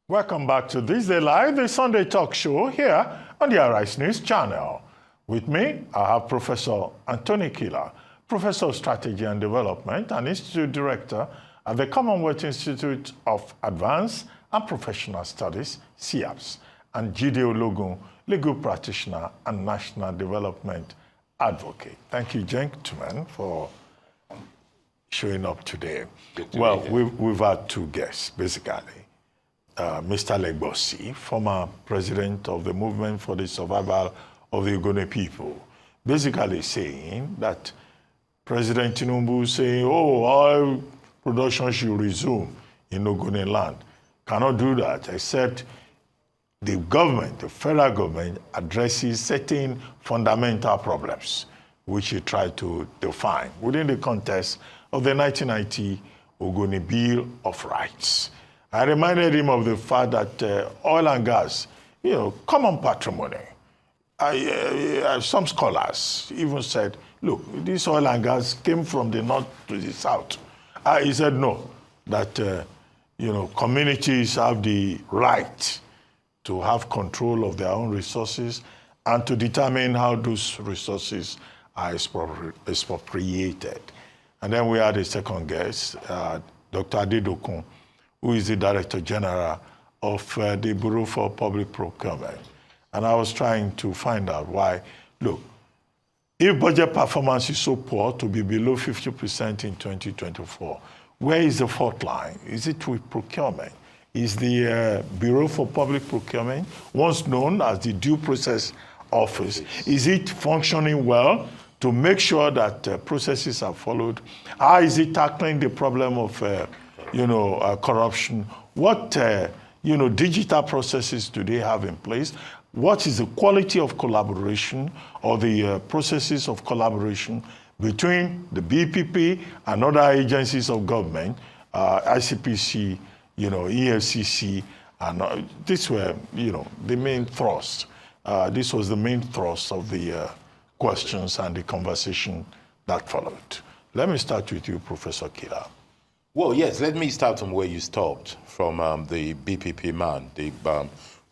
Welcome back to This Day Live, the Sunday talk show here on the Arise News channel. With me, I have Professor Anthony Kila, Professor of Strategy and Development and Institute Director at the Commonwealth Institute of Advanced and Professional Studies, CIAPS, and Jide Ologun, legal practitioner and national development advocate. Thank you, gentlemen, for showing up today. Well, we've had two guests, basically. Mr. Legbosi, former president of the Movement for the Survival of the Ogoni people, basically saying that President Tinubu saying, oil production should resume in Ogoni land. Cannot do that except the government, the federal government, addresses certain fundamental problems which he tried to define within the context of the 1990 Ogoni Bill of Rights. I reminded him of the fact that oil and gas, common patrimony. Some scholars even said, look, this oil and gas came from the north to the south. He said no, that communities have the right to have control of their own resources and to determine how those resources are expropriated. And then we had a second guest, Dr. Adedokun, who is the Director General of the Bureau for Public Procurement. And I was trying to find out why. Look, if budget performance is so poor to be below 50% in 2024, where is the fault line? Is it with procurement? Is the Bureau for Public Procurement, once known as the Due Process Office, is it functioning well to make sure that processes are followed? How is it tackling the problem of corruption? What digital processes do they have in place? What is the quality of collaboration or the processes of collaboration between the BPP and other agencies of government, ICPC, EFCC, and these were, the main thrust. This was the main thrust of the questions and the conversation that followed. Let me start with you, Professor Kila. Well, yes, let me start from where you stopped, from the BPP man, the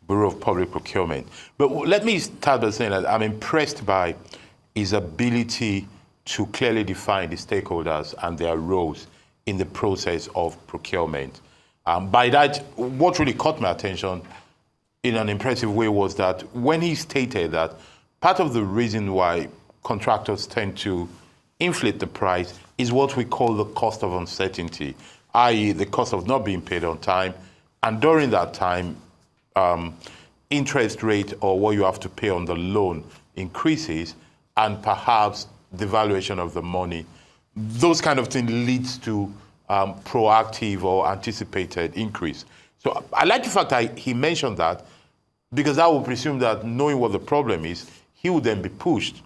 Bureau of Public Procurement. But let me start by saying that I'm impressed by his ability to clearly define the stakeholders and their roles in the process of procurement. By that, what really caught my attention in an impressive way was that when he stated that part of the reason why contractors tend to inflate the price is what we call the cost of uncertainty, i.e. the cost of not being paid on time. And during that time, interest rate or what you have to pay on the loan increases, and perhaps the valuation of the money. Those kind of things leads to proactive or anticipated increase. So I like the fact that he mentioned that, because I would presume that knowing what the problem is, he would then be pushed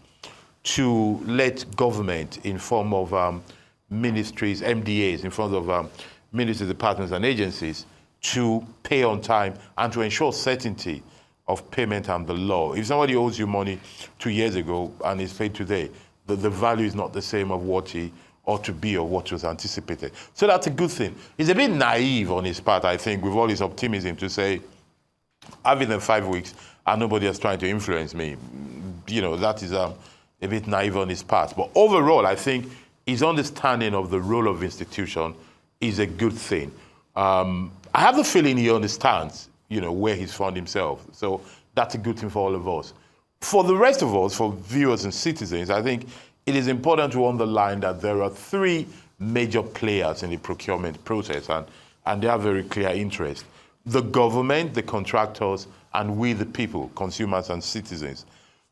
to let government in form of ministries, MDAs, in front of ministries, departments, and agencies to pay on time and to ensure certainty of payment and the law. If somebody owes you money 2 years ago and is paid today, the value is not the same of what he ought to be or what was anticipated. So that's a good thing. It's a bit naive on his part, I think, with all his optimism to say, I've been there 5 weeks and nobody is trying to influence me. That is a bit naive on his part. But overall, I think his understanding of the role of institution is a good thing. I have the feeling he understands, where he's found himself. So that's a good thing for all of us. For the rest of us, for viewers and citizens, I think it is important to underline that there are three major players in the procurement process, and they have very clear interests. The government, the contractors, and we the people, consumers and citizens.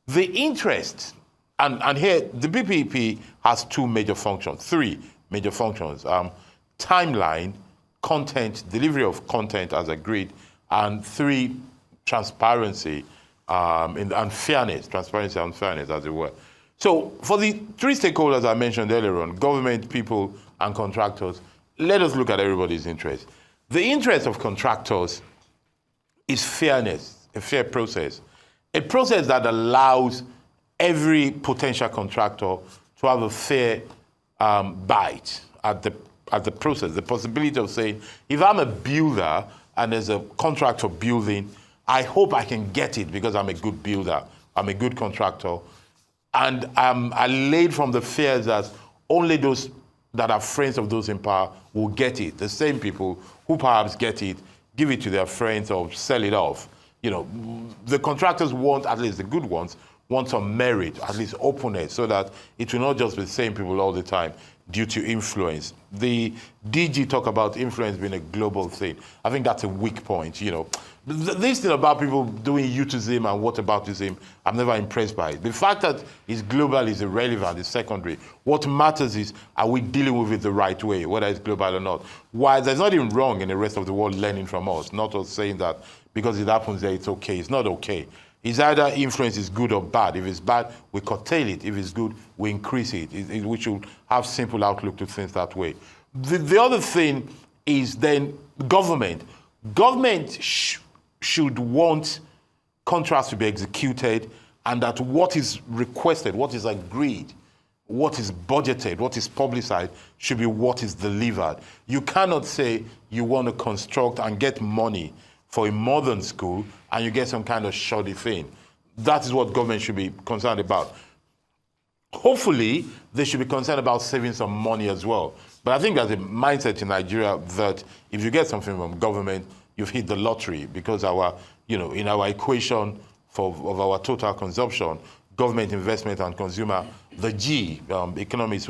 The interest, and here the BPP has two major functions, three major functions. Timeline, content, delivery of content as agreed, and three, transparency and fairness, transparency and fairness, as it were. So for the three stakeholders I mentioned earlier on, government, people, and contractors, let us look at everybody's interest. The interest of contractors is fairness, a fair process, a process that allows every potential contractor to have a fair bite at the at the process, the possibility of saying, if I'm a builder and there's a contract for building, I hope I can get it because I'm a good builder, I'm a good contractor, and I'm allayed from the fears that only those that are friends of those in power will get it. The same people who perhaps get it, give it to their friends or sell it off. You know, the contractors want, at least the good ones, want some merit, at least openness, so that it will not just be the same people all the time due to influence. The DG talk about influence being a global thing. I think that's a weak point, you know. This thing about people doing youtism and whataboutism, I'm never impressed by it. The fact that it's global is irrelevant, it's secondary. What matters is, are we dealing with it the right way, whether it's global or not? Why there's nothing wrong in the rest of the world learning from us, not us saying that because it happens there, it's okay. It's not okay. It's either influence is good or bad. If it's bad, we curtail it. If it's good, we increase it. We should have simple outlook to things that way. The other thing is then government. Government should want contracts to be executed, and that what is requested, what is agreed, what is budgeted, what is publicized should be what is delivered. You cannot say you want to construct and get money for a modern school and you get some kind of shoddy thing. That is what government should be concerned about. Hopefully, they should be concerned about saving some money as well. But I think there's a mindset in Nigeria that if you get something from government, you've hit the lottery, because our, you know, in our equation of our total consumption, government investment and consumer, the G, economists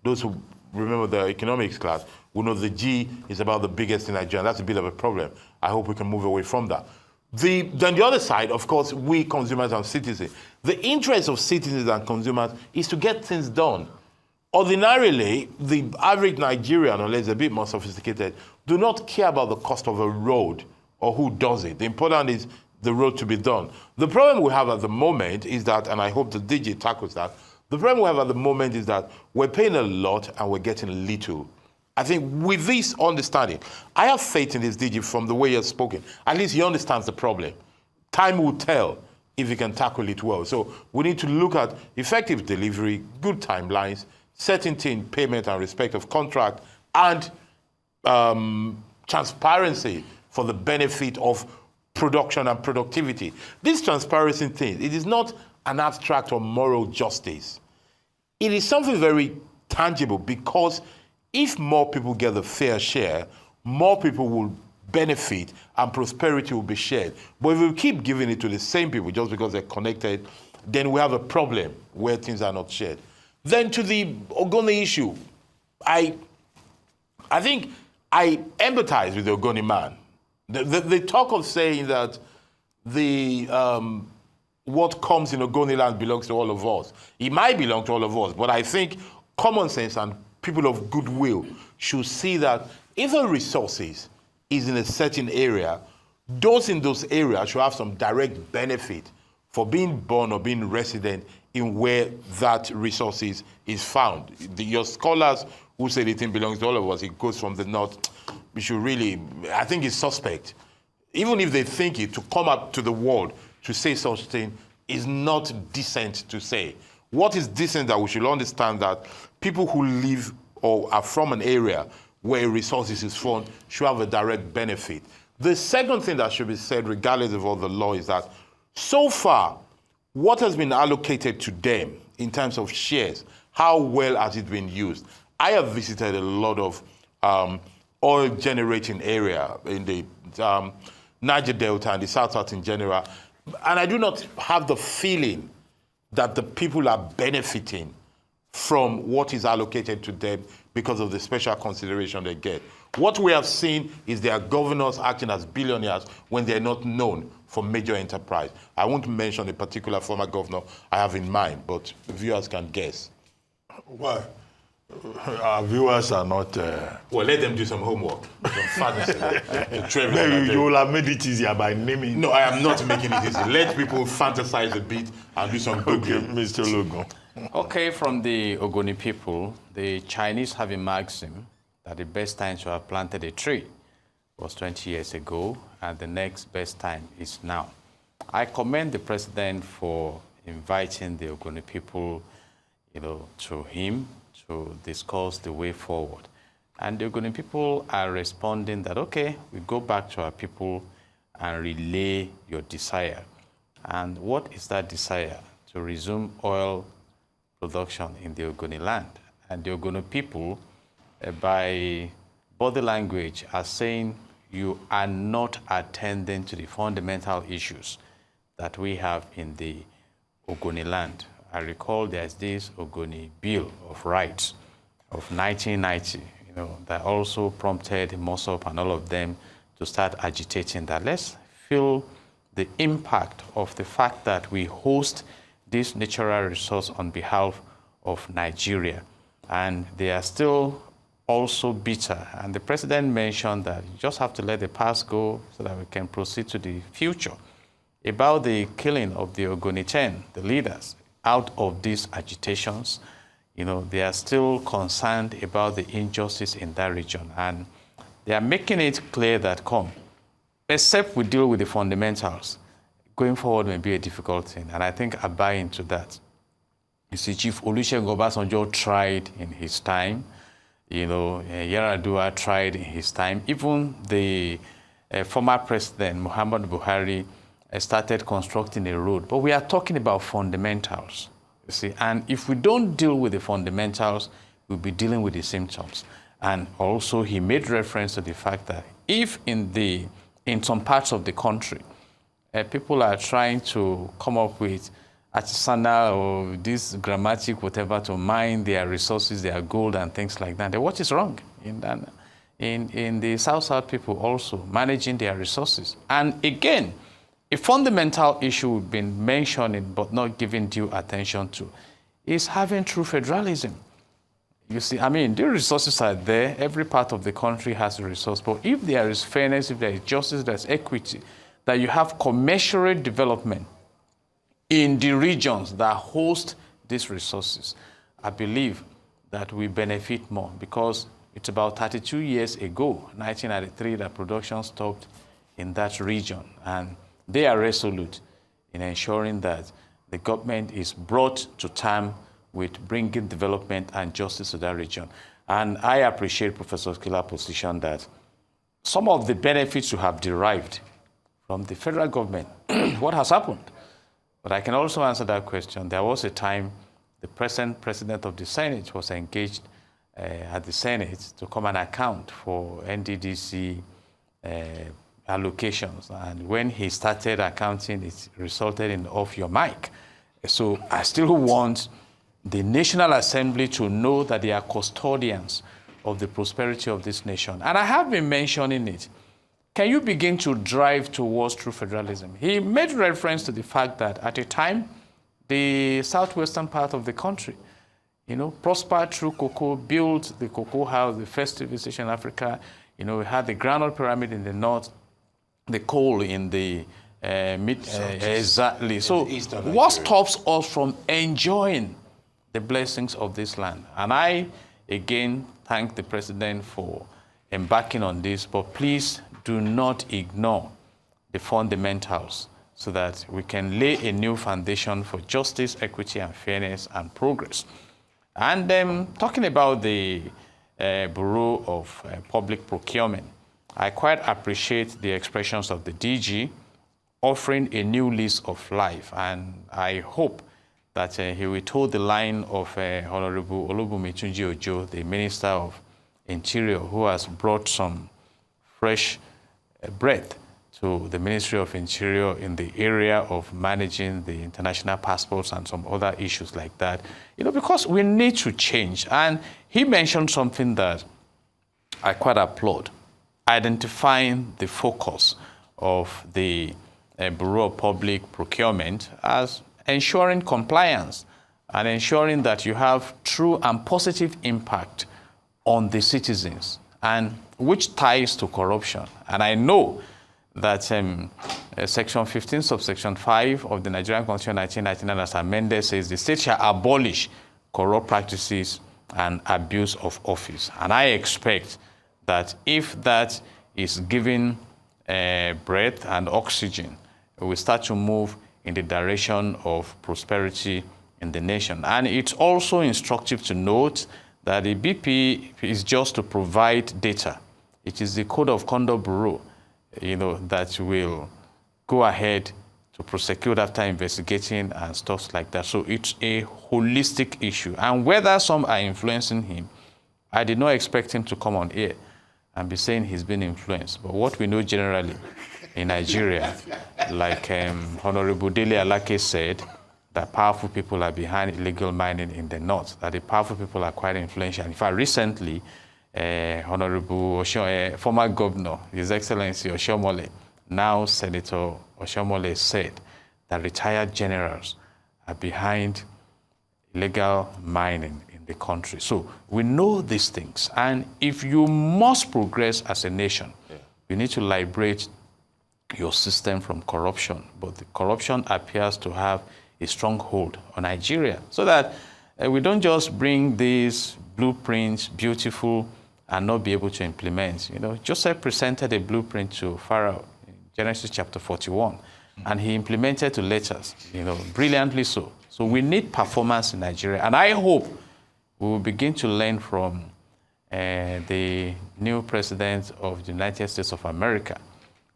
those who remember the economics class, will know the G is about the biggest in Nigeria. That's a bit of a problem. I hope we can move away from that. Then the other side, of course, we consumers and citizens. The interest of citizens and consumers is to get things done. Ordinarily, the average Nigerian, unless a bit more sophisticated, do not care about the cost of a road or who does it. The important is the road to be done. The problem we have at the moment is that, and I hope the DG tackles that, the problem we have at the moment is that we're paying a lot and we're getting little. I think with this understanding, I have faith in this DG from the way he has spoken. At least he understands the problem. Time will tell if he can tackle it well. So we need to look at effective delivery, good timelines, certainty in payment and respect of contract, and transparency for the benefit of production and productivity. This transparency thing, it is not an abstract or moral justice. It is something very tangible, because if more people get the fair share, more people will benefit and prosperity will be shared. But if we keep giving it to the same people just because they're connected, then we have a problem where things are not shared. Then to the Ogoni issue, I think I empathize with the Ogoni man. The talk of saying that what comes in Ogoni land belongs to all of us. It might belong to all of us, but I think common sense and people of goodwill should see that if a resources is in a certain area, those in those areas should have some direct benefit for being born or being resident in where that resources is found. Your scholars who say the thing belongs to all of us, it goes from the north, we should really, I think it's suspect. Even if they think it, to come up to the world to say such thing is not decent to say. What is decent that we should understand that people who live or are from an area where resources is found should have a direct benefit. The second thing that should be said, regardless of all the law, is that so far, what has been allocated to them in terms of shares, how well has it been used? I have visited a lot of oil generating area in the Niger Delta and the South in general, and I do not have the feeling that the people are benefiting from what is allocated to them because of the special consideration they get. What we have seen is their governors acting as billionaires when they're not known for major enterprise. I won't mention a particular former governor I have in mind, but viewers can guess. Well, our viewers are not... Well, let them do some homework. Some fantasy. Maybe you will have made it easier by naming... No, I am not making it easy. Let people fantasize a bit and do some good. Okay, Mr. Ologun. Okay, from the Ogoni people, the Chinese have a maxim that the best time to have planted a tree was 20 years ago, and the next best time is now. I commend the president for inviting the Ogoni people, to him to discuss the way forward. And the Ogoni people are responding that, okay, we go back to our people and relay your desire. And what is that desire? To resume oil production in the Ogoni land. And the Ogoni people, by body language, are saying you are not attending to the fundamental issues that we have in the Ogoni land. I recall there's this Ogoni Bill of Rights of 1990, that also prompted Mossop and all of them to start agitating that let's feel the impact of the fact that we host this natural resource on behalf of Nigeria. And they are still also bitter. And the president mentioned that you just have to let the past go so that we can proceed to the future. About the killing of the Ogoni 10, the leaders, out of these agitations, they are still concerned about the injustice in that region. And they are making it clear that, except we deal with the fundamentals, going forward may be a difficult thing. And I think I buy into that. You see, Chief Olusegun Obasanjo tried in his time. Yar'Adua tried in his time. Even the former president, Muhammadu Buhari, started constructing a road. But we are talking about fundamentals. You see, and if we don't deal with the fundamentals, we'll be dealing with the symptoms. And also, he made reference to the fact that if in some parts of the country, people are trying to come up with artisanal or this grammatic whatever to mine their resources, their gold and things like that, then what is wrong in the South people also managing their resources? And again, a fundamental issue we've been mentioning but not giving due attention to is having true federalism. You see, the resources are there. Every part of the country has a resource. But if there is fairness, if there is justice, there's equity, that you have commensurate development in the regions that host these resources, I believe that we benefit more, because it's about 32 years ago, 1993, that production stopped in that region. And they are resolute in ensuring that the government is brought to term with bringing development and justice to that region. And I appreciate Professor Kila's position that some of the benefits you have derived from the federal government, what has happened? But I can also answer that question. There was a time the present president of the Senate was engaged at the Senate to come and account for NDDC allocations. And when he started accounting, it resulted in off your mic. So I still want the National Assembly to know that they are custodians of the prosperity of this nation. And I have been mentioning it. Can you begin to drive towards true federalism? He made reference to the fact that at a time, the southwestern part of the country, prospered through cocoa, built the cocoa house, the first civilization in Africa. We had the granite pyramid in the north, the coal in the exactly. So what stops us from enjoying the blessings of this land? And I, again, thank the president for embarking on this, but please do not ignore the fundamentals so that we can lay a new foundation for justice, equity, and fairness and progress. And talking about the Bureau of Public Procurement, I quite appreciate the expressions of the DG offering a new lease of life. And I hope that he will toe the line of Honorable Olugun Ojo, the Minister of Interior, who has brought some fresh breath to the Ministry of Interior in the area of managing the international passports and some other issues like that. Because we need to change. And he mentioned something that I quite applaud, identifying the focus of the Bureau of Public Procurement as ensuring compliance and ensuring that you have true and positive impact on the citizens, and which ties to corruption. And I know that Section 15, subsection 5 of the Nigerian Constitution 1999 as amended says the state shall abolish corrupt practices and abuse of office. And I expect that if that is given breath and oxygen, we will start to move in the direction of prosperity in the nation. And it's also instructive to note that the BP is just to provide data. It is the Code of Conduct Bureau, that will go ahead to prosecute after investigating and stuff like that. So it's a holistic issue. And whether some are influencing him, I did not expect him to come on air and be saying he's been influenced. But what we know generally in Nigeria, like Honorable Dele Alake said, that powerful people are behind illegal mining in the north, that the powerful people are quite influential. In fact, recently, Honorable former governor, His Excellency Oshomole, now Senator Oshomole, said that retired generals are behind illegal mining in the country. So we know these things. And if you must progress as a nation, you need to liberate your system from corruption. But the corruption appears to have a stronghold on Nigeria, so that we don't just bring these blueprints, beautiful, and not be able to implement. Joseph presented a blueprint to Pharaoh in Genesis chapter 41, and he implemented to letters, brilliantly so. So we need performance in Nigeria, and I hope we will begin to learn from the new president of the United States of America,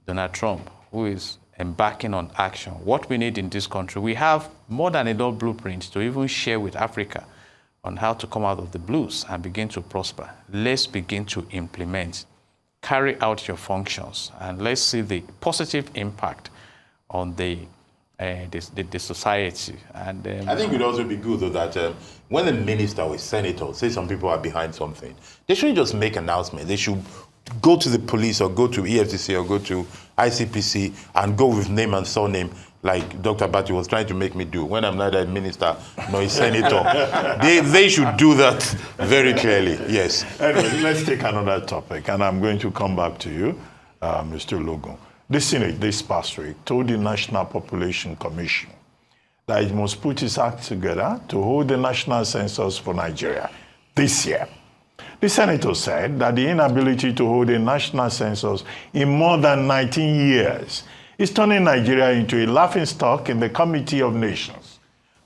Donald Trump, who is embarking on action. What we need in this country, we have more than enough blueprints to even share with Africa on how to come out of the blues and begin to prosper. Let's begin to implement, carry out your functions, and let's see the positive impact on the society. And I think it would also be good, though, that when a minister or a senator say some people are behind something, they shouldn't just make announcements. They should go to the police or go to EFCC or go to ICPC and go with name and surname, like Dr. Bati was trying to make me do when I'm neither a minister nor a senator. They should do that very clearly, yes. Anyway, let's take another topic, and I'm going to come back to you, Mr. Ologun. The Senate this past week told the National Population Commission that it must put its act together to hold the national census for Nigeria this year. The senator said that the inability to hold a national census in more than 19 years is turning Nigeria into a laughingstock in the Committee of Nations,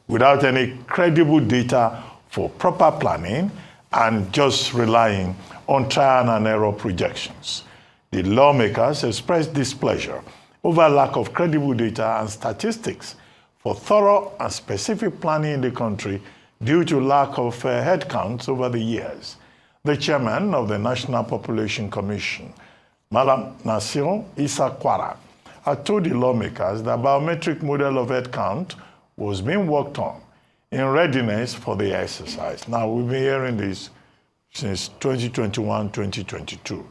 without any credible data for proper planning and just relying on trial and error projections. The lawmakers expressed displeasure over lack of credible data and statistics for thorough and specific planning in the country due to lack of headcounts over the years. The chairman of the National Population Commission, Malam Nasir Issa Kwara, had told the lawmakers that biometric model of headcount was being worked on in readiness for the exercise. Now, we've been hearing this since 2021, 2022.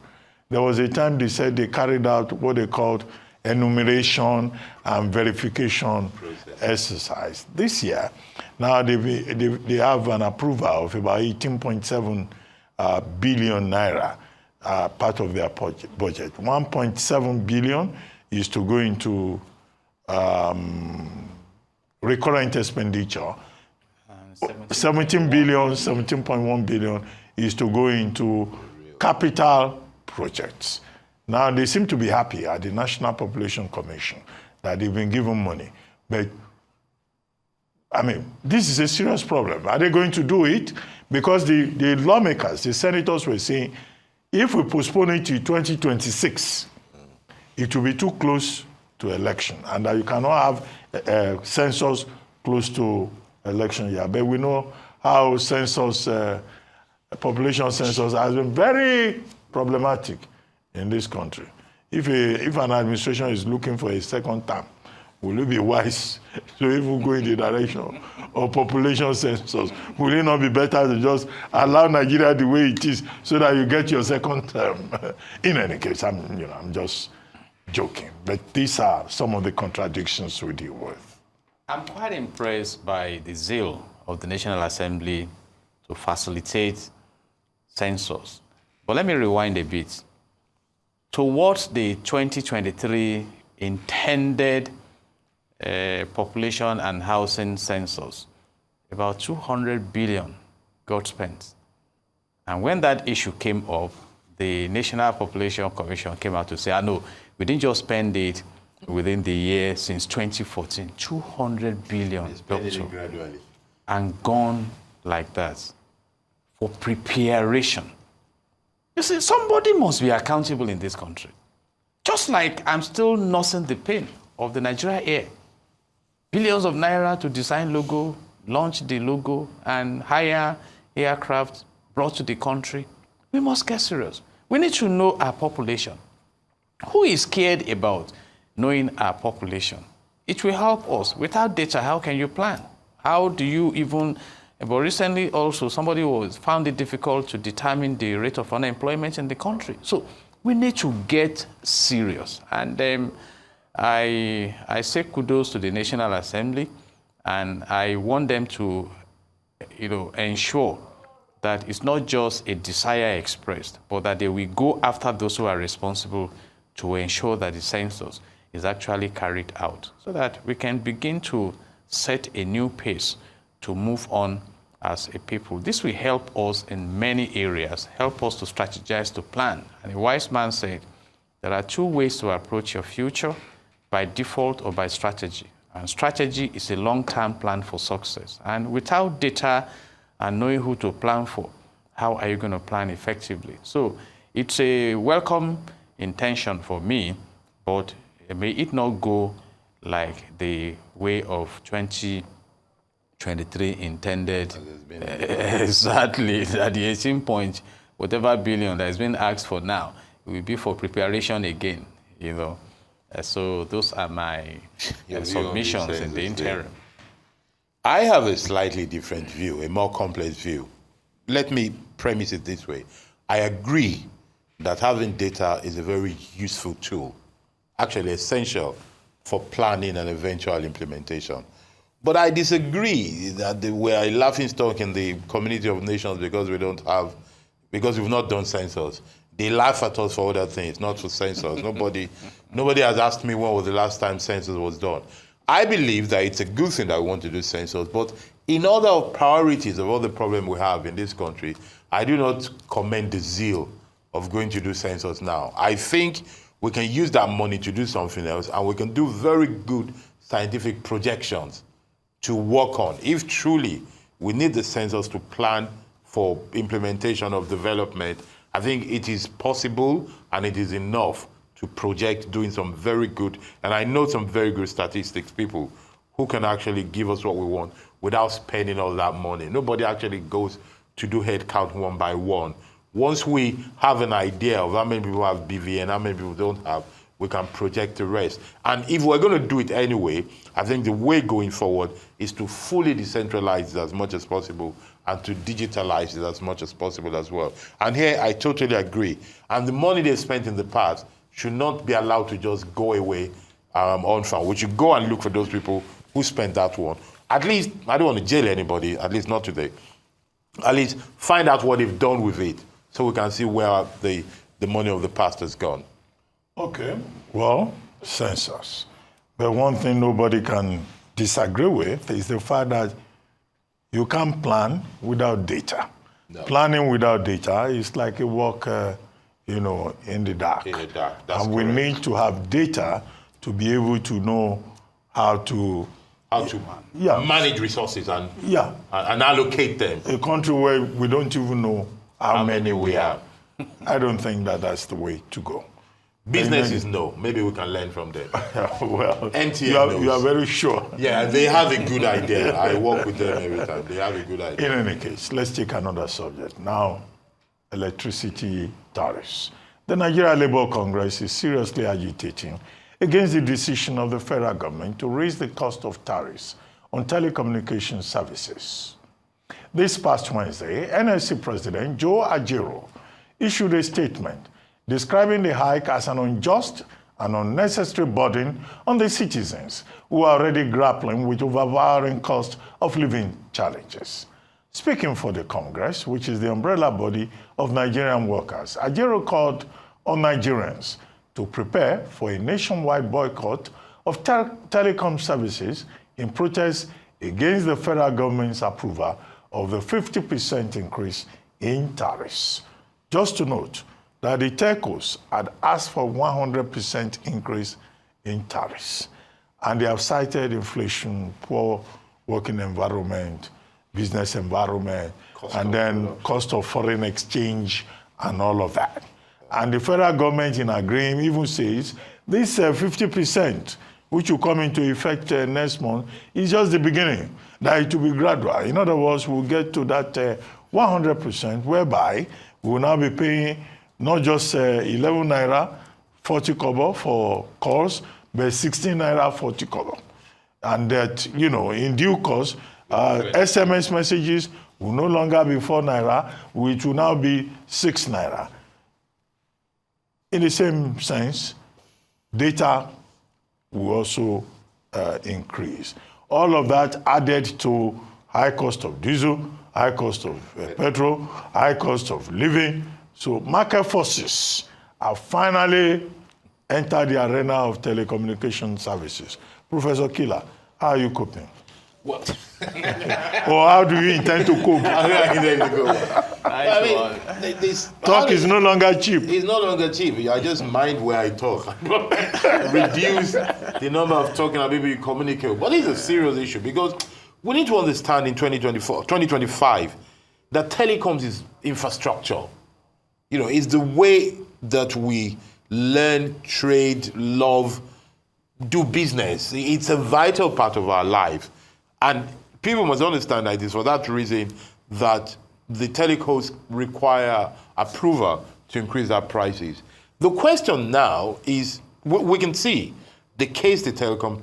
There was a time they said they carried out what they called enumeration and verification exercise. This year, now they have an approval of about 18.7 billion naira, part of their budget. 1.7 billion is to go into recurrent expenditure. 17 billion, 17.1 billion is to go into capital projects. Now, they seem to be happy at the National Population Commission that they've been given money. But, I mean, this is a serious problem. Are they going to do it? Because the lawmakers, the senators were saying, if we postpone it to 2026, it will be too close to election, and that you cannot have a census close to election year. But we know how census, population census has been very problematic in this country. If an administration is looking for a second term, will it be wise to even go in the direction of population census? Will it not be better to just allow Nigeria the way it is so that you get your second term? In any case, I'm just joking. But these are some of the contradictions we deal with. I'm quite impressed by the zeal of the National Assembly to facilitate census. But let me rewind a bit. Towards the 2023 intended population and housing census, about 200 billion got spent. And when that issue came up, the National Population Commission came out to say, no, we didn't just spend it within the year since 2014, 200 billion gradually. And gone like that for preparation. You see, somebody must be accountable in this country. Just like I'm still nursing the pain of the Nigeria Air. Billions of naira to design logo, launch the logo, and hire aircraft brought to the country. We must get serious. We need to know our population. Who is scared about knowing our population? It will help us. Without data, how can you plan? How do you even... But recently also, somebody found it difficult to determine the rate of unemployment in the country. So we need to get serious. And I say kudos to the National Assembly, and I want them to, ensure that it's not just a desire expressed, but that they will go after those who are responsible to ensure that the census is actually carried out, so that we can begin to set a new pace to move on as a people. This will help us in many areas, help us to strategize, to plan. And a wise man said, there are two ways to approach your future, by default or by strategy. And strategy is a long-term plan for success. And without data and knowing who to plan for, how are you going to plan effectively? So it's a welcome intention for me, but may it not go like the way of 2023 intended. Exactly, at the 18 point, whatever billion that has been asked for now, it will be for preparation again, So those are my submissions in the interim. I have a slightly different view, a more complex view. Let me premise it this way. I agree that having data is a very useful tool, actually essential for planning and eventual implementation. But I disagree that we are a laughingstock in the community of nations because we've not done census. They laugh at us for other things, not for census. Nobody has asked me when was the last time census was done. I believe that it's a good thing that we want to do census, but in order of priorities of all the problems we have in this country, I do not commend the zeal of going to do census now. I think we can use that money to do something else, and we can do very good scientific projections to work on. If truly we need the census to plan for implementation of development, I think it is possible and it is enough to project doing some very good, and I know some very good statistics people who can actually give us what we want without spending all that money. Nobody actually goes to do head count one by one. Once we have an idea of how many people have BVN, how many people don't have, we can project the rest. And if we're going to do it anyway, I think the way going forward is to fully decentralize it as much as possible and to digitalize it as much as possible as well. And here I totally agree. And the money they spent in the past should not be allowed to just go away unfound. We should go and look for those people who spent that one. At least, I don't want to jail anybody, at least not today. At least find out what they've done with it so we can see where the money of the past has gone. Okay, well, census. But one thing nobody can disagree with is the fact that you can't plan without data. No. Planning without data is like a walk, in the dark. In the dark, that's and we correct. need to have data to be able to know how to manage resources and allocate them. A country where we don't even know how many we have. I don't think that's the way to go. Businesses know. Maybe we can learn from them. Well, NTA knows. You are very sure. Yeah, they have a good idea. I work with them every time. They have a good idea. In any case, let's take another subject. Now, electricity tariffs. The Nigeria Labour Congress is seriously agitating against the decision of the federal government to raise the cost of tariffs on telecommunication services. This past Wednesday, NLC President Joe Ajaero issued a statement describing the hike as an unjust and unnecessary burden on the citizens who are already grappling with overpowering cost of living challenges. Speaking for the Congress, which is the umbrella body of Nigerian workers, Ajaero called on Nigerians to prepare for a nationwide boycott of telecom services in protest against the federal government's approval of the 50% increase in tariffs. Just to note that the telcos had asked for 100% increase in tariffs, and they have cited inflation, poor working environment, business environment, and then cost of foreign exchange and all of that. And the federal government in agreement even says this 50%, which will come into effect next month, is just the beginning, that it will be gradual. In other words, we'll get to that 100%, whereby we will now be paying not just 11 naira 40 kobo for calls, but 16 naira 40 kobo. And that, in due course, SMS messages will no longer be 4 naira, which will now be 6 naira. In the same sense, data will also increase. All of that added to high cost of diesel, high cost of petrol, high cost of living. So market forces have finally entered the arena of telecommunication services. Professor Kila, how are you coping? What? Or how do you intend to cope? Talk is no longer cheap. It's no longer cheap. I just mind where I talk. Reduce the number of talking and people you communicate with. But it's a serious issue because we need to understand in 2025 that telecoms is infrastructure. It's the way that we learn, trade, love, do business. It's a vital part of our life. And people must understand that it is for that reason that the telecoms require approval to increase their prices. The question now is, we can see the case the telecoms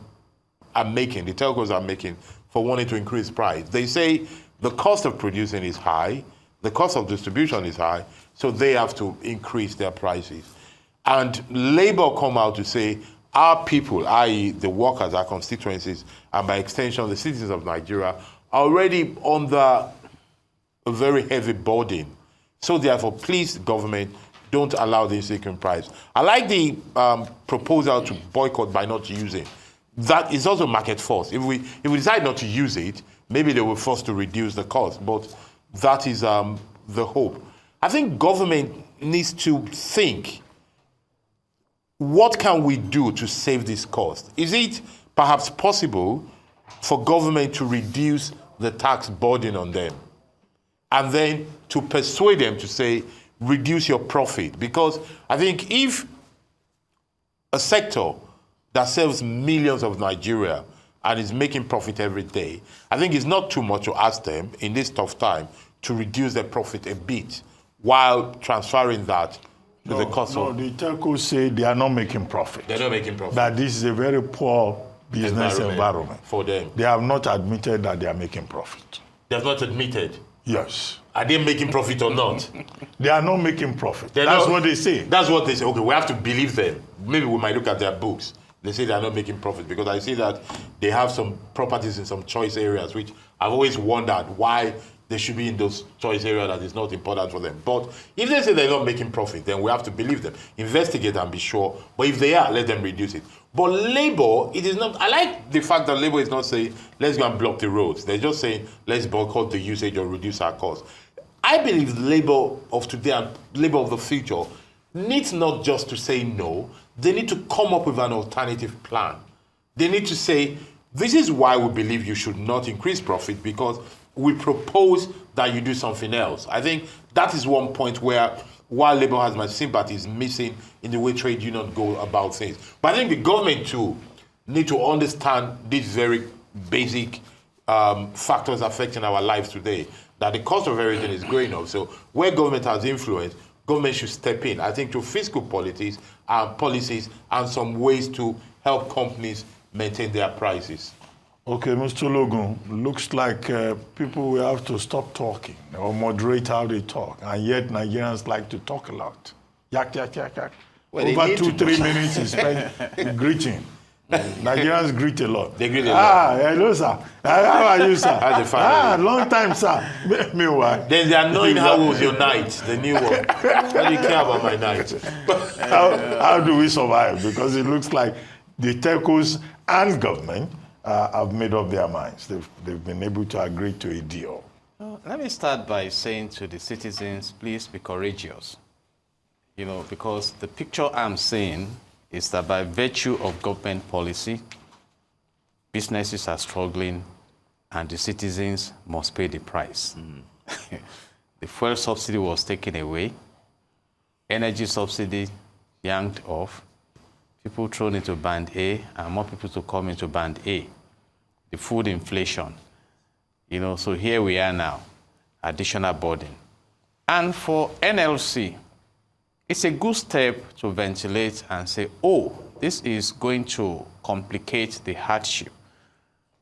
are making for wanting to increase price. They say the cost of producing is high, the cost of distribution is high, so they have to increase their prices. And Labour come out to say, our people, i.e. the workers, our constituencies, and by extension the citizens of Nigeria, are already under a very heavy burden. So therefore, please, government, don't allow this increasing price. I like the proposal to boycott by not using. That is also market force. If we decide not to use it, maybe they will force to reduce the cost. But that is the hope. I think government needs to think, what can we do to save this cost? Is it perhaps possible for government to reduce the tax burden on them and then to persuade them to say, reduce your profit? Because I think if a sector that serves millions of Nigeria and is making profit every day, I think it's not too much to ask them in this tough time to reduce their profit a bit while transferring that to the cost of... the telcos say they are not making profit. They're not making profit. That this is a very poor business environment for them. They have not admitted that they are making profit. They have not admitted? Yes. Are they making profit or not? They are not making profit. That's what they say. That's what they say. Okay, we have to believe them. Maybe we might look at their books. They say they are not making profit because I see that they have some properties in some choice areas, which I've always wondered why they should be in those choice areas that is not important for them. But if they say they're not making profit, then we have to believe them. Investigate and be sure. But if they are, let them reduce it. But Labour, it is not... I like the fact that Labour is not saying, let's go and block the roads. They're just saying, let's boycott the usage or reduce our costs. I believe Labour of today and Labour of the future needs not just to say no, they need to come up with an alternative plan. They need to say, this is why we believe you should not increase profit, because we propose that you do something else. I think that is one point where, while Labour has my sympathy, is missing in the way trade unions go about things. But I think the government too need to understand these very basic factors affecting our lives today, that the cost of everything is going up. So where government has influence, government should step in, I think, to fiscal policies and some ways to help companies maintain their prices. Okay, Mr. Ologun, looks like people will have to stop talking or moderate how they talk. And yet Nigerians like to talk a lot. Yak, yak, yak, yak. Well, over 2-3 minutes is spent greeting. Nigerians greet a lot. They greet a lot. Hello, sir. How are you, sir? How's the family? Long time, sir. Meanwhile. Then they are knowing how was your night, the new one. How do you care about my night? How do we survive? Because it looks like the telcos and government have made up their minds. They've been able to agree to a deal. Let me start by saying to the citizens, please be courageous. Because the picture I'm seeing is that by virtue of government policy, businesses are struggling, and the citizens must pay the price. The fuel subsidy was taken away, energy subsidy yanked off, people thrown into band A, and more people to come into band A. The food inflation, so here we are now, additional burden. And for NLC, it's a good step to ventilate and say, oh, this is going to complicate the hardship.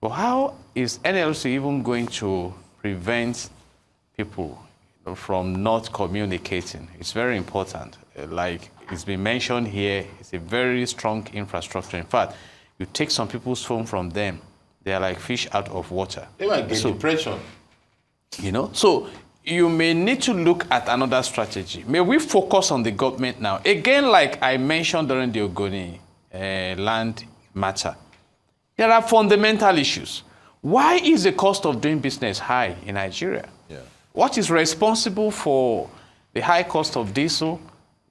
But how is NLC even going to prevent people from not communicating? It's very important. Like it's been mentioned here, it's a very strong infrastructure. In fact, you take some people's phone from them, they are like fish out of water. They might get depression. So you may need to look at another strategy. May we focus on the government now? Again, like I mentioned during the Ogoni land matter, there are fundamental issues. Why is the cost of doing business high in Nigeria? Yeah. What is responsible for the high cost of diesel,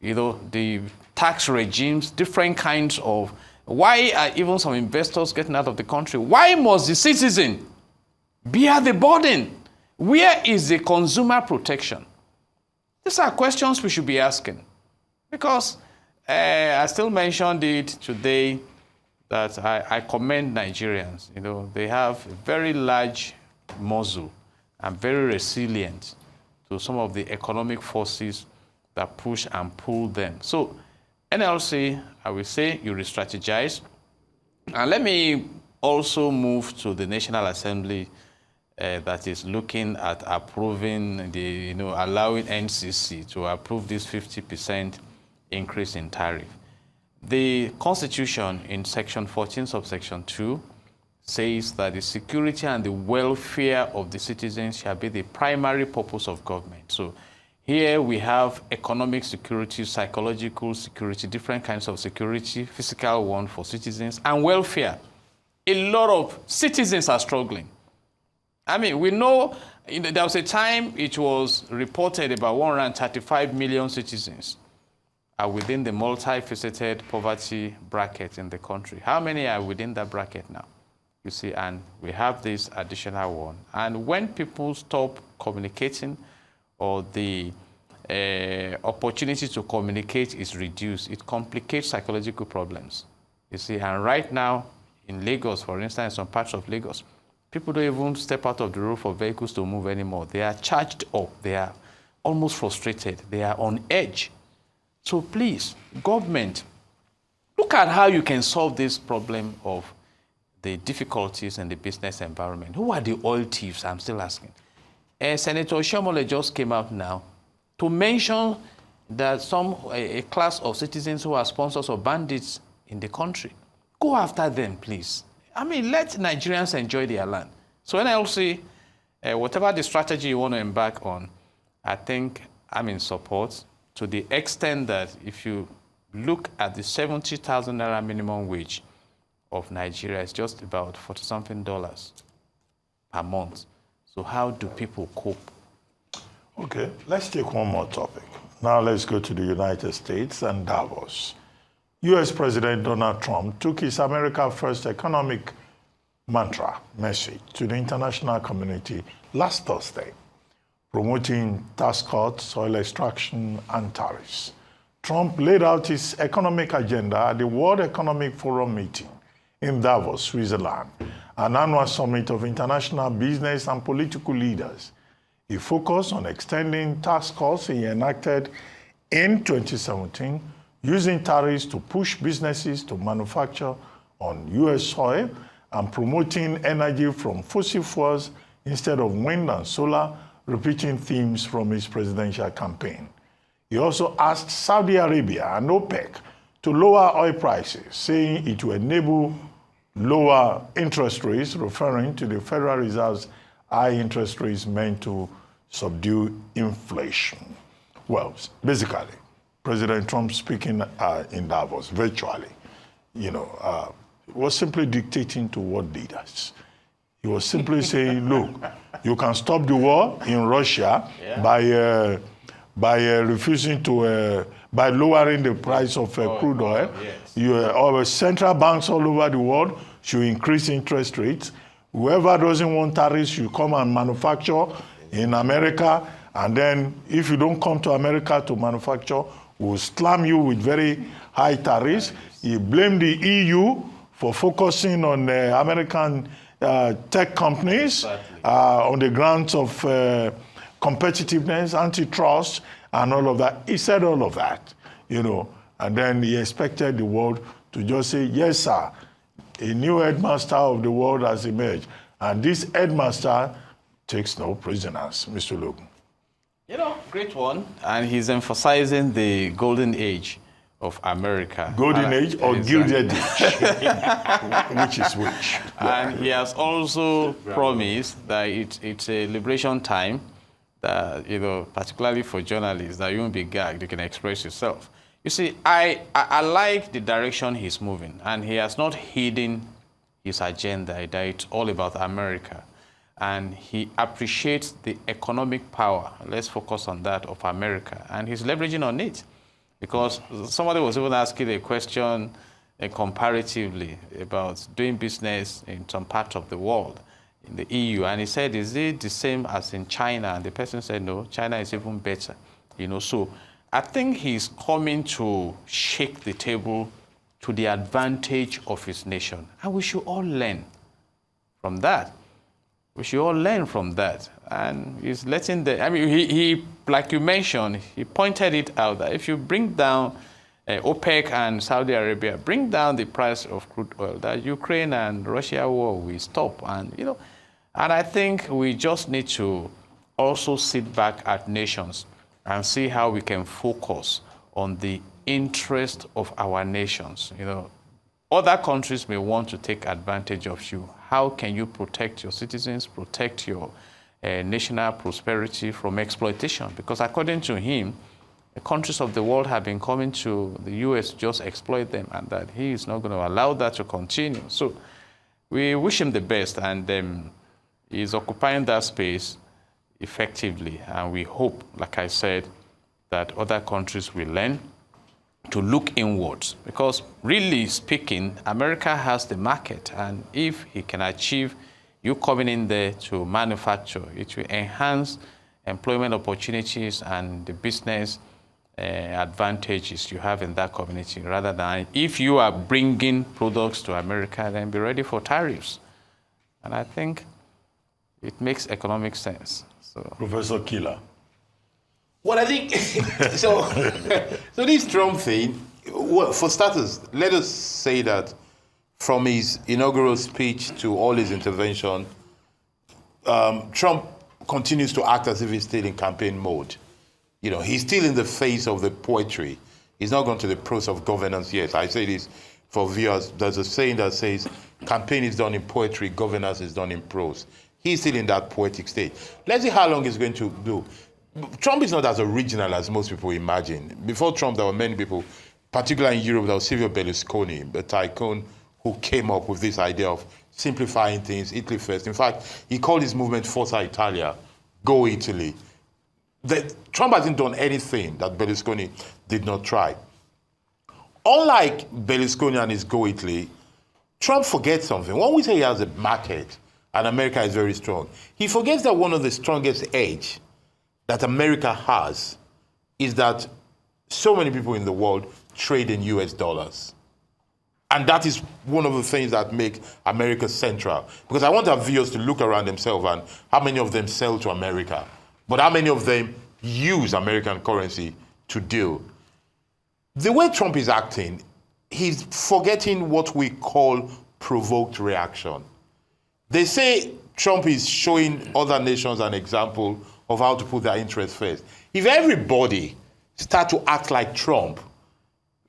the tax regimes, different kinds of, why are even some investors getting out of the country? Why must the citizen bear the burden? Where is the consumer protection? These are questions we should be asking. Because I still mentioned it today that I commend Nigerians. They have a very large muscle and very resilient to some of the economic forces that push and pull them. So NLC, I will say you re-strategize. And let me also move to the National Assembly that is looking at approving allowing NCC to approve this 50% increase in tariff. The Constitution in Section 14, subsection 2, says that the security and the welfare of the citizens shall be the primary purpose of government. So here we have economic security, psychological security, different kinds of security, physical one for citizens, and welfare. A lot of citizens are struggling. I mean, we know there was a time it was reported about 135 million citizens are within the multifaceted poverty bracket in the country. How many are within that bracket now? You see, and we have this additional one. And when people stop communicating or the opportunity to communicate is reduced, it complicates psychological problems. You see, and right now in Lagos, for instance, some parts of Lagos, people don't even step out of the road for vehicles to move anymore. They are charged up. They are almost frustrated. They are on edge. So please, government, look at how you can solve this problem of the difficulties in the business environment. Who are the oil thieves? I'm still asking. Senator Shomole just came out now to mention that a class of citizens who are sponsors of bandits in the country. Go after them, please. I mean, let Nigerians enjoy their land. So NLC, whatever the strategy you want to embark on, I think I'm in support to the extent that if you look at the 70,000 naira minimum wage of Nigeria, it's just about $40-something per month. So how do people cope? Okay, let's take one more topic. Now let's go to the United States and Davos. U.S. President Donald Trump took his America First economic mantra message to the international community last Thursday, promoting tax cuts, oil extraction, and tariffs. Trump laid out his economic agenda at the World Economic Forum meeting in Davos, Switzerland, an annual summit of international business and political leaders. He focused on extending tax cuts he enacted in 2017, using tariffs to push businesses to manufacture on U.S. soil, and promoting energy from fossil fuels instead of wind and solar, repeating themes from his presidential campaign. He also asked Saudi Arabia and OPEC to lower oil prices, saying it will enable lower interest rates, referring to the Federal Reserve's high interest rates meant to subdue inflation. Well, basically, President Trump speaking in Davos virtually, was simply dictating to world leaders. He was simply saying, look, you can stop the war in Russia by refusing to, by lowering the price of crude oil. Yes. Our central banks all over the world should increase interest rates. Whoever doesn't want tariffs, you come and manufacture in America. And then if you don't come to America to manufacture, we'll slam you with very high tariffs. You blame the EU for focusing on American tech companies on the grounds of competitiveness, antitrust, and all of that. He said all of that, you know, and then he expected the world to just say, yes, sir, a new headmaster of the world has emerged. And this headmaster takes no prisoners, Mr. Ologun. You know, great one. And he's emphasizing the golden age of America. Golden age or gilded age? Which is which? And he has also promised that it's a liberation time, that, you know, particularly for journalists, that you won't be gagged, you can express yourself. You see, I like the direction he's moving, and he has not hidden his agenda, that it's all about America. And he appreciates the economic power, let's focus on that, of America, and he's leveraging on it. Because somebody was even asking a question comparatively about doing business in some part of the world, in the EU, and he said, is it the same as in China? And the person said, no, China is even better. You know, so I think he's coming to shake the table to the advantage of his nation. And we should all learn from that. We should all learn from that. And he's letting I mean, he like you mentioned, he pointed it out that if you bring down OPEC and Saudi Arabia, bring down the price of crude oil, that Ukraine and Russia war will stop. And, you know, and I think we just need to also sit back at nations and see how we can focus on the interest of our nations. You know, other countries may want to take advantage of you. How can you protect your citizens, protect your national prosperity from exploitation? Because according to him, the countries of the world have been coming to the U.S. to just exploit them, and that he is not going to allow that to continue. So we wish him the best, and he's occupying that space effectively. And we hope, like I said, that other countries will learn to look inwards, because really speaking, America has the market, and if he can achieve you coming in there to manufacture, it will enhance employment opportunities and the business advantages you have in that community, rather than if you are bringing products to America, then be ready for tariffs. And I think it makes economic sense. So, Professor Kila. Well, I think, so this Trump thing, well, for starters, let us say that from his inaugural speech to all his intervention, Trump continues to act as if he's still in campaign mode. You know, he's still in the face of the poetry. He's not gone to the prose of governance yet. I say this for viewers. There's a saying that says, campaign is done in poetry, governance is done in prose. He's still in that poetic state. Let's see how long he's going to do. Trump is not as original as most people imagine. Before Trump, there were many people, particularly in Europe, there was Silvio Berlusconi, the tycoon who came up with this idea of simplifying things, Italy first. In fact, he called his movement Forza Italia, Go Italy. Trump hasn't done anything that Berlusconi did not try. Unlike Berlusconi and his Go Italy, Trump forgets something. When we say he has a market and America is very strong, he forgets that one of the strongest edge that America has is that so many people in the world trade in US dollars. And that is one of the things that make America central. Because I want our viewers to look around themselves and how many of them sell to America, but how many of them use American currency to deal. The way Trump is acting, he's forgetting what we call provoked reaction. They say Trump is showing other nations an example of how to put their interests first. If everybody start to act like Trump,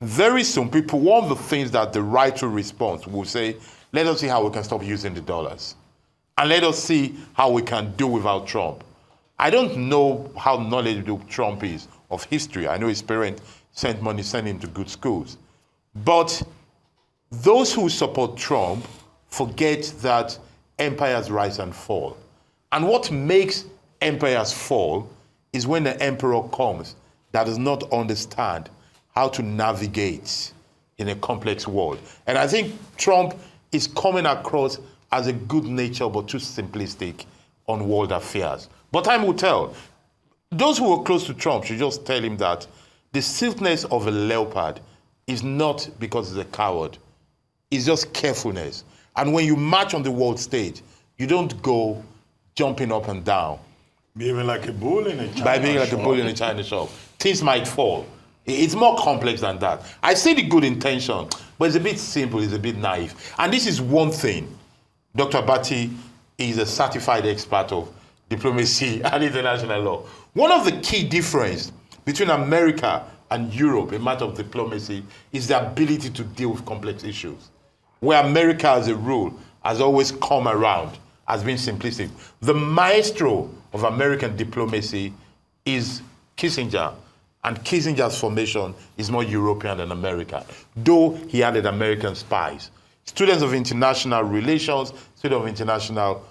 very soon people, one of the things that the right to response will say, let us see how we can stop using the dollars. And let us see how we can do without Trump. I don't know how knowledgeable Trump is of history. I know his parents sent money, sent him to good schools. But those who support Trump forget that empires rise and fall. And what makes empires fall is when the emperor comes that does not understand how to navigate in a complex world. And I think Trump is coming across as a good nature but too simplistic on world affairs. But time will tell. Those who were close to Trump should just tell him that the stiffness of a leopard is not because he's a coward. It's just carefulness. And when you march on the world stage, you don't go jumping up and down. Behaving like a bull in a China By being like shop. a bull in a China shop. Things might fall. It's more complex than that. I see the good intention, but it's a bit simple, it's a bit naive. And this is one thing. Dr. Bati is a certified expert of diplomacy and international law. One of the key differences between America and Europe in matter of diplomacy is the ability to deal with complex issues. Where America, as a rule, has always come around, has been simplistic. The maestro of American diplomacy is Kissinger, and Kissinger's formation is more European than American, though he added American spies. Students of international relations, students of international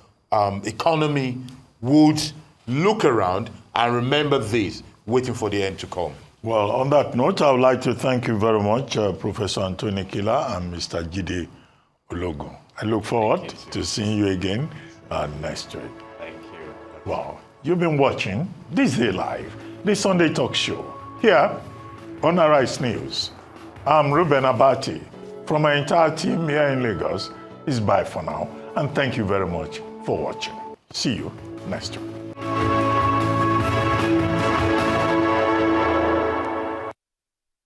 economy would look around and remember this, waiting for the end to come. Well, on that note, I would like to thank you very much, Professor Anthony Kila and Mr. Jide Ologun. I look forward to seeing you again next week. Thank you. Wow, you've been watching This Day Live, the Sunday talk show, here on Arise News. I'm Ruben Abati. From my entire team here in Lagos, it's bye for now, and thank you very much for watching. See you next week.